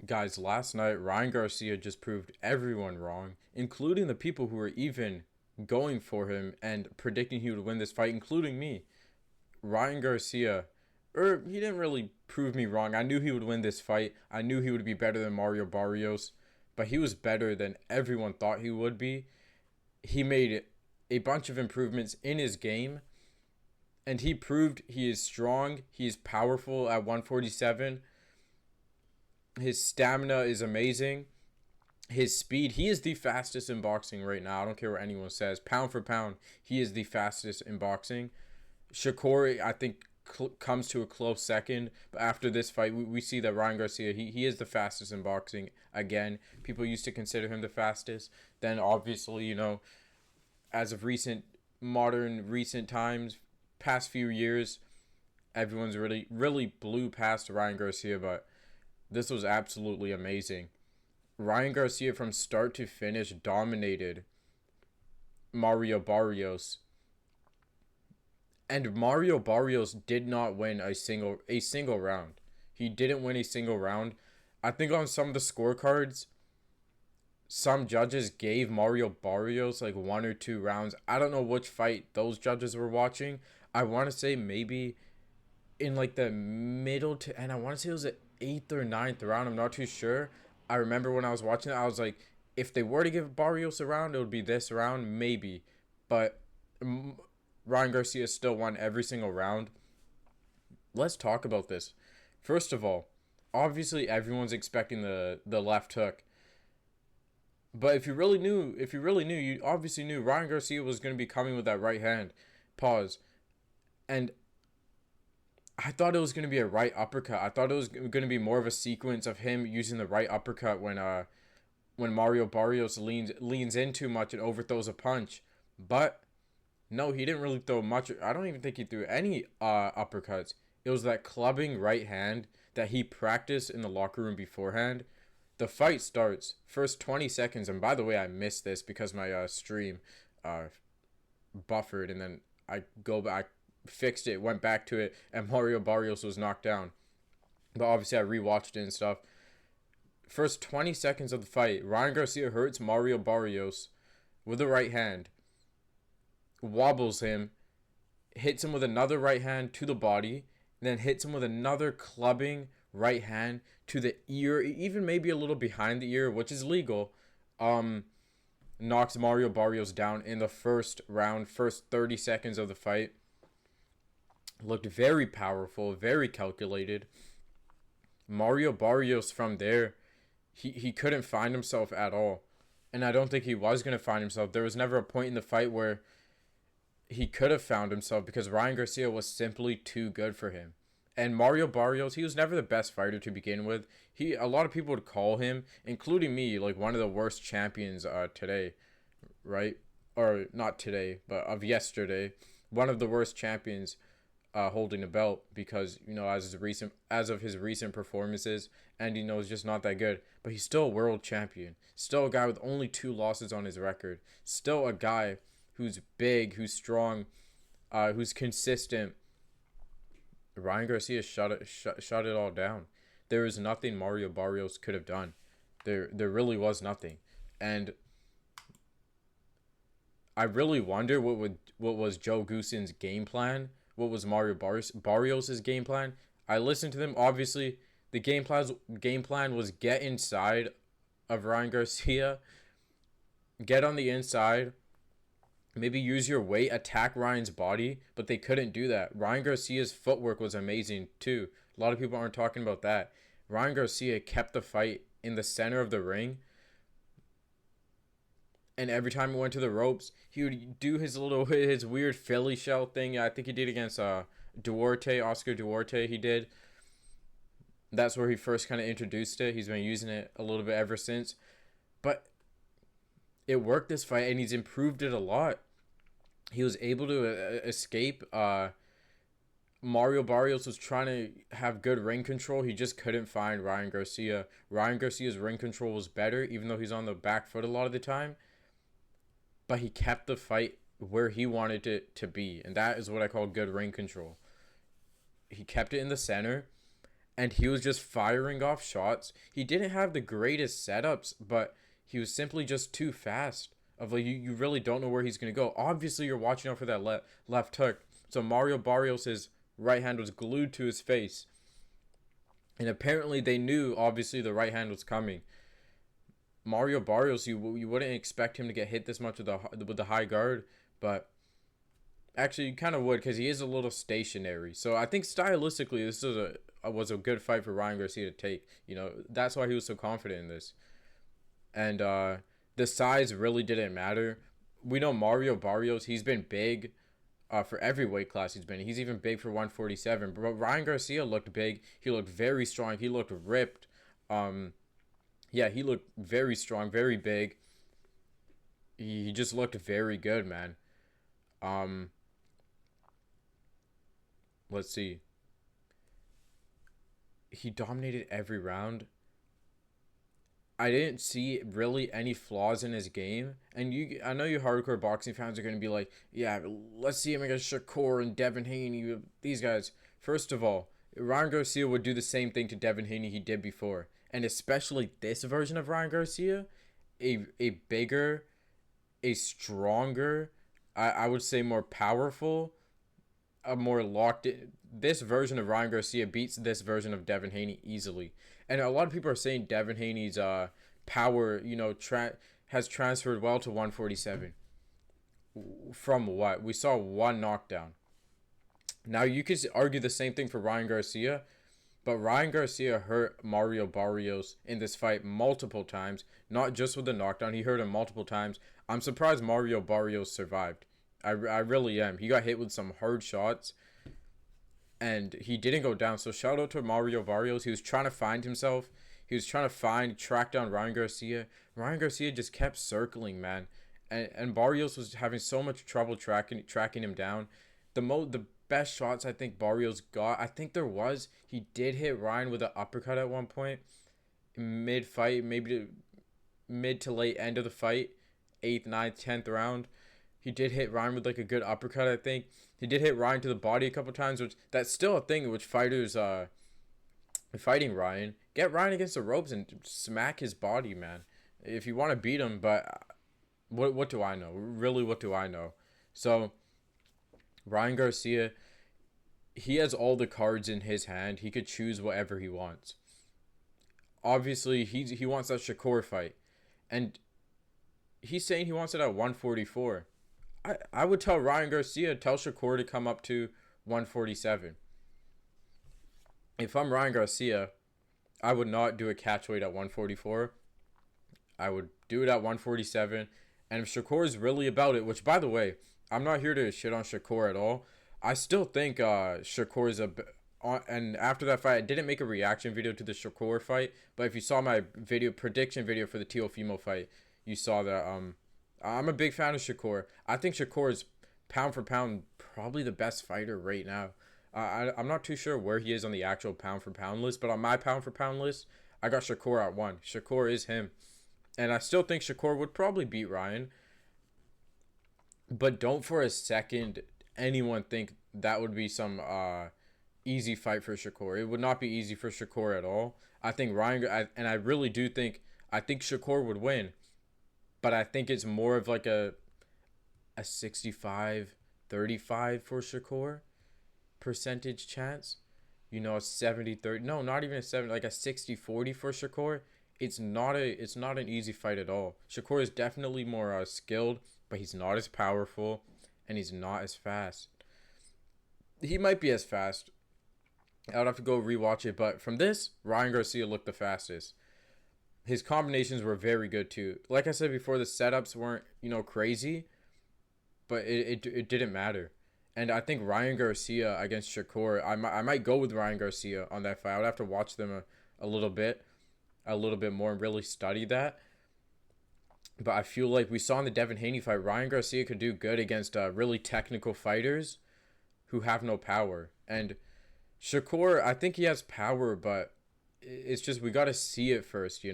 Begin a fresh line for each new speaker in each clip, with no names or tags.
Guys, last night Ryan Garcia just proved everyone wrong, including the people who were even going for him and predicting he would win this fight, including me. Ryan Garcia, he didn't really prove me wrong. I knew he would win this fight. I knew he would be better than Mario Barrios, but he was better than everyone thought he would be. He made a bunch of improvements in his game, and he proved he is strong. He is powerful at 147. His stamina is amazing. His speed, he is the fastest in boxing right now. I don't care what anyone says. Pound for pound, he is the fastest in boxing. Shakur, I think, comes to a close second. But after this fight, we see that Ryan Garcia, he is the fastest in boxing. Again, people used to consider him the fastest. Then, obviously, as of recent times, past few years, everyone's really blew past Ryan Garcia. But this was absolutely amazing. Ryan Garcia from start to finish dominated Mario Barrios. And Mario Barrios did not win a single round. He didn't win a single round. I think on some of the scorecards, some judges gave Mario Barrios like 1 or 2 rounds. I don't know which fight those judges were watching. I want to say maybe in like the middle to end. I want to say it was the 8th or 9th round. I'm not too sure. I remember when I was watching it, I was like, if they were to give Barrios a round, it would be this round, maybe. But Ryan Garcia still won every single round. Let's talk about this. First of all, obviously everyone's expecting the left hook. But if you really knew, you obviously knew Ryan Garcia was going to be coming with that right hand. Pause. And I thought it was going to be a right uppercut. I thought it was going to be more of a sequence of him using the right uppercut when Mario Barrios leans in too much and overthrows a punch. But no, he didn't really throw much. I don't even think he threw any uppercuts. It was that clubbing right hand that he practiced in the locker room beforehand. The fight starts, first 20 seconds, and by the way, I missed this because my stream buffered, and then I fixed it, went back to it, and Mario Barrios was knocked down. But obviously I rewatched it and stuff. First 20 seconds of the fight, Ryan Garcia hurts Mario Barrios with the right hand, wobbles him, hits him with another right hand to the body, and then hits him with another clubbing right hand to the ear, even maybe a little behind the ear, which is legal. Knocks Mario Barrios down in the first round, first 30 seconds of the fight. Looked very powerful, very calculated. Mario Barrios from there, he couldn't find himself at all. And I don't think he was going to find himself. There was never a point in the fight where he could have found himself because Ryan Garcia was simply too good for him. And Mario Barrios, he was never the best fighter to begin with. A lot of people would call him, including me, like one of the worst champions today, right? Or not today, but of yesterday. One of the worst champions holding a belt because, as of his recent performances, and is just not that good. But he's still a world champion. Still a guy with only 2 losses on his record. Still a guy who's big, who's strong, who's consistent. Ryan Garcia shut it all down. There was nothing Mario Barrios could have done. There really was nothing. And I really wonder what was Joe Goossen's game plan. What was Mario Barrios' game plan? I listened to them. Obviously, the game plan was get inside of Ryan Garcia, get on the inside, maybe use your weight, attack Ryan's body, but they couldn't do that. Ryan Garcia's footwork was amazing too. A lot of people aren't talking about that. Ryan Garcia kept the fight in the center of the ring, and every time he went to the ropes, he would do his weird Philly shell thing. I think he did against Oscar Duarte. He did. That's where he first kind of introduced it. He's been using it a little bit ever since, but it worked this fight, and he's improved it a lot. He was able to escape. Mario Barrios was trying to have good ring control. He just couldn't find Ryan Garcia. Ryan Garcia's ring control was better, even though he's on the back foot a lot of the time. But he kept the fight where he wanted it to be, and that is what I call good ring control. He kept it in the center, and he was just firing off shots. He didn't have the greatest setups, but he was simply just too fast. Of like you really don't know where he's gonna go. Obviously, you're watching out for that left hook. So Mario Barrios' right hand was glued to his face, and apparently they knew obviously the right hand was coming. Mario Barrios, you wouldn't expect him to get hit this much with the high guard, but actually you kind of would because he is a little stationary. So I think stylistically this was a good fight for Ryan Garcia to take. You know, that's why he was so confident in this. And the size really didn't matter. We know Mario Barrios, he's been big for every weight class he's been. He's even big for 147. But Ryan Garcia looked big. He looked very strong. He looked ripped. Yeah, he looked very strong, very big. He just looked very good, man. Um, let's see. He dominated every round. I didn't see really any flaws in his game. And I know you hardcore boxing fans are going to be like, yeah, let's see him against Shakur and Devin Haney. These guys. First of all, Ryan Garcia would do the same thing to Devin Haney he did before. And especially this version of Ryan Garcia, a bigger, a stronger, I would say more powerful, a more locked in. This version of Ryan Garcia beats this version of Devin Haney easily. And a lot of people are saying Devin Haney's power, has transferred well to 147. From what? We saw one knockdown. Now you could argue the same thing for Ryan Garcia, but Ryan Garcia hurt Mario Barrios in this fight multiple times, not just with the knockdown. He hurt him multiple times. I'm surprised Mario Barrios survived. I really am. He got hit with some hard shots, and he didn't go down. So shout out to Mario Barrios. He was trying to find himself. He was trying to track down Ryan Garcia. Ryan Garcia just kept circling, man. And Barrios was having so much trouble tracking him down. The best shots I think Barrios got, I think he did hit Ryan with an uppercut at one point. Mid-fight, maybe mid to late end of the fight. 8th, 9th, 10th round. He did hit Ryan with like a good uppercut, I think. He did hit Ryan to the body a couple times, which that's still a thing in which fighters fighting Ryan. Get Ryan against the ropes and smack his body, man. If you want to beat him, but what do I know? Really, what do I know? So Ryan Garcia, he has all the cards in his hand. He could choose whatever he wants. Obviously, he wants that Shakur fight. And he's saying he wants it at 144. I would tell Ryan Garcia, tell Shakur to come up to 147. If I'm Ryan Garcia, I would not do a catch weight at 144. I would do it at 147. And if Shakur is really about it, which, by the way, I'm not here to shit on Shakur at all. I still think Shakur is and after that fight, I didn't make a reaction video to the Shakur fight. But if you saw my prediction video for the Teofimo fight, you saw that I'm a big fan of Shakur. I think Shakur is pound for pound probably the best fighter right now. I'm not too sure where he is on the actual pound for pound list, but on my pound for pound list, I got Shakur at 1. Shakur is him. And I still think Shakur would probably beat Ryan. But don't for a second anyone think that would be some easy fight for Shakur. It would not be easy for Shakur at all. I think I really do think, I think Shakur would win. But I think it's more of like a 65-35 for Shakur percentage chance. A 70-30. No, not even a 70, like a 60-40 for Shakur. It's not an easy fight at all. Shakur is definitely more skilled, but he's not as powerful and he's not as fast. He might be as fast. I would have to go rewatch it, but from this, Ryan Garcia looked the fastest. His combinations were very good too. Like I said before, the setups weren't, crazy, but it didn't matter. And I think Ryan Garcia against Shakur, I might go with Ryan Garcia on that fight. I would have to watch them a little bit more and really study that. But I feel like we saw in the Devin Haney fight, Ryan Garcia could do good against really technical fighters who have no power. And Shakur, I think he has power, but it's just we got to see it first,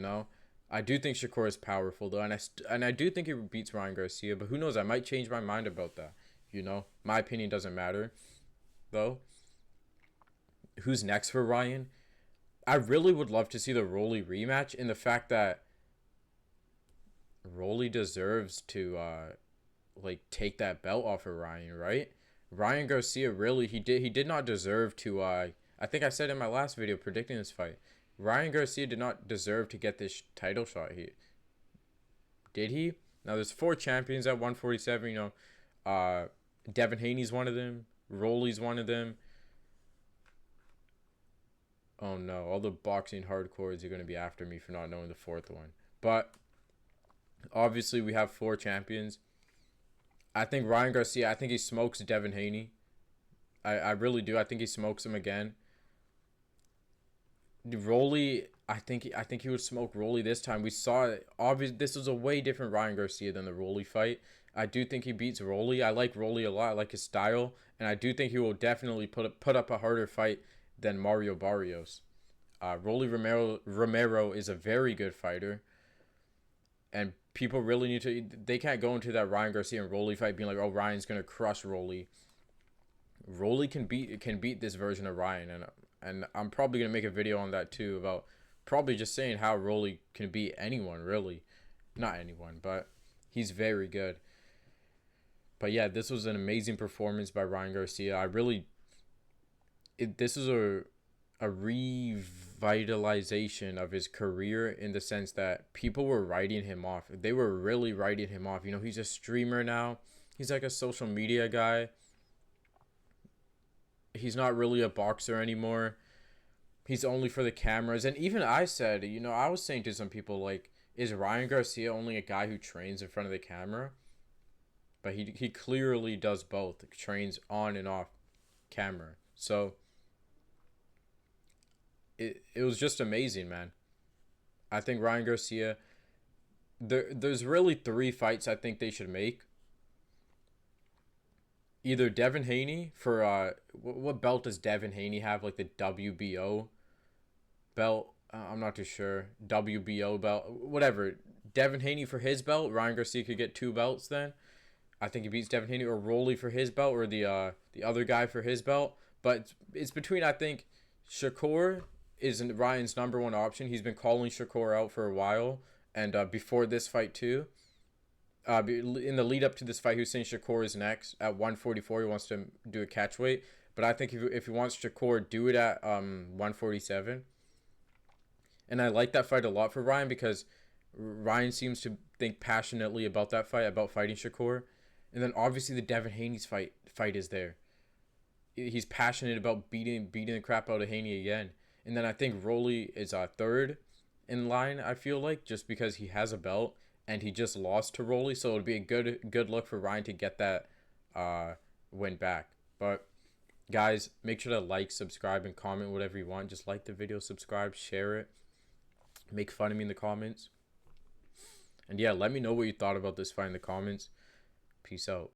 I do think Shakur is powerful though, and I do think he beats Ryan Garcia, but who knows? I might change my mind about that. My opinion doesn't matter, though. Who's next for Ryan? I really would love to see the Rolly rematch, in the fact that Rolly deserves to like take that belt off of Ryan, right? Ryan Garcia really he did not deserve to I think I said in my last video predicting this fight. Ryan Garcia did not deserve to get this title shot. He did he? Now there's four champions at 147, you know. Devin Haney's one of them. Rolly's one of them. Oh no, all the boxing hardcores are going to be after me for not knowing the fourth one. But obviously we have four champions. I think Ryan Garcia, I think he smokes Devin Haney. I really do. I think he smokes him again. Rolly, I think he would smoke Rolly this time. We saw it. Obviously, this was a way different Ryan Garcia than the Rolly fight. I do think he beats Rolly. I like Rolly a lot. I like his style, and I do think he will definitely put up a harder fight than Mario Barrios. Rolly Romero is a very good fighter, and people really need to. They can't go into that Ryan Garcia and Rolly fight being like, "Oh, Ryan's gonna crush Rolly." Rolly can beat this version of Ryan, and I'm probably gonna make a video on that too, about probably just saying how Rolly can beat anyone, really, not anyone, but he's very good. But yeah, this was an amazing performance by Ryan Garcia. This is a revitalization of his career, in the sense that people were writing him off. They were really writing him off. You know, he's a streamer now. He's like a social media guy. He's not really a boxer anymore. He's only for the cameras. And even I said, you know, I was saying to some people, like, is Ryan Garcia only a guy who trains in front of the camera? But he clearly does both. Trains on and off camera. So it was just amazing, man. I think Ryan Garcia, there's really three fights I think they should make. Either Devin Haney for what belt does Devin Haney have? Like the WBO belt? I'm not too sure. WBO belt, whatever. Devin Haney for his belt. Ryan Garcia could get two belts then. I think he beats Devin Haney, or Rolly for his belt, or the other guy for his belt. But it's between, I think, Shakur is Ryan's number one option. He's been calling Shakur out for a while, and before this fight too. In the lead up to this fight, he was saying Shakur is next at 144. He wants to do a catch weight, but I think if he wants Shakur, do it at 147. And I like that fight a lot for Ryan, because Ryan seems to think passionately about that fight, about fighting Shakur. And then obviously the Devin Haney's fight is there. He's passionate about beating the crap out of Haney again. And then I think Rolly is third in line, I feel like, just because he has a belt and he just lost to Rolly, so it would be a good look for Ryan to get that win back. But guys, make sure to like, subscribe, and comment whatever you want. Just like the video, subscribe, share it, make fun of me in the comments. And yeah, let me know what you thought about this fight in the comments. Peace out.